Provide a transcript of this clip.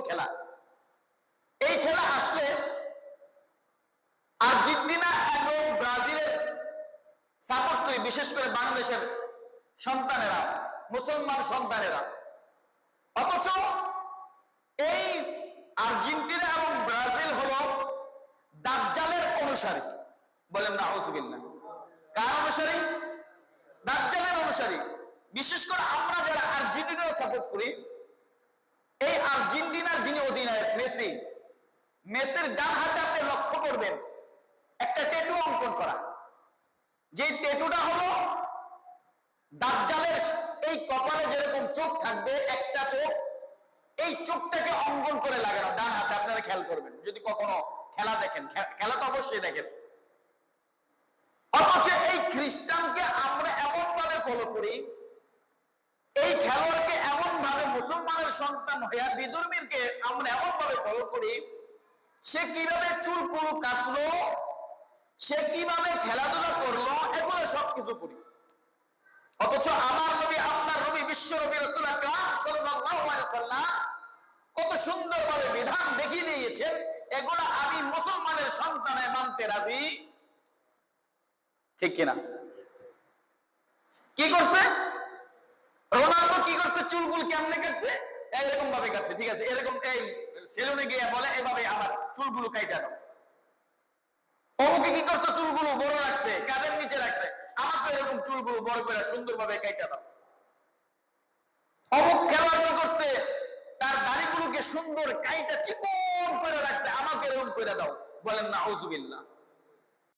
খেলা। এই খেলা আসলে আর্জেন্টিনা এবং ব্রাজিলের সাপোর্ট করি, বিশেষ করে বাংলাদেশের সন্তানেরা, মুসলমান সন্তানেরা। অথচ এই আর্জেন্টিনা এবং ব্রাজিল হলো দাজ্জালের অনুসারী। বলেন না আউযুবিল্লাহ। কার অনুসারী? দাজ্জালের অনুসারী। বিশেষ করে আমরা যারা আর্জেন্টিনা সাপোর্ট করি, এই আর্জেন্টিনার যিনি অধিনায়ক মেসি, মেসির ডান হাতে আপনি লক্ষ্য করবেন একটা ট্যাটু অঙ্কন করা। যে ট্যাটুটা হলো দাজ্জালের এই কপালে যেরকম চোখ থাকবে, একটা চোখ, এই চোখটাকে অঙ্কন করে লাগানো ডান হাতে। আপনারা খেয়াল করবেন যদি কখনো খেলা দেখেন, খেলা তো অবশ্যই দেখেন। অথচ এই খ্রিস্টানকে আমরা এমন ভাবে ফলো করি, এই খেলোয়াড়কে এমন ভাবে, মুসলমানের সন্তান হইয়া বিধর্মীকে আমরা এমন ভাবে ফলো করি, সে কিভাবে চুল কুলু কাটলো, সে কিভাবে খেলাধুলা করলো, এগুলো সবকিছু করি। অথচ আমার নবী, আপনার নবী, বিশ্ব নবী রাসূল আকরাম সাল্লাল্লাহু আলাইহি ওয়াসাল্লাম কত সুন্দরভাবে বিধান দেখিয়ে দিয়েছেন, এগুলো আমি মুসলমানের সন্তানে মানতে রাজি। ঠিক কিনা? কি করছে রোনালদো? কি করছে? চুলগুলো কেমনে কাটছে? এরকম ভাবে কাটছে। ঠিক আছে, এরকম এই সেলুনে গিয়ে বলে এভাবে আমার চুলগুলো কাইটা দাও। অমুকে কি করছে? চুলগুলো বড় রাখছে, কাঁধের নিচে রাখছে, আমার তো এরকম চুলগুলো বড় করে সুন্দরভাবে কাইটা দাও। অমুক খেলোয়াড় কি করছে? তার দাড়িগুলোকে সুন্দর কাইটা চিকন করে রাখছে, আমাকে এরকম করে দাও। বলেন না আউযুবিল্লাহ।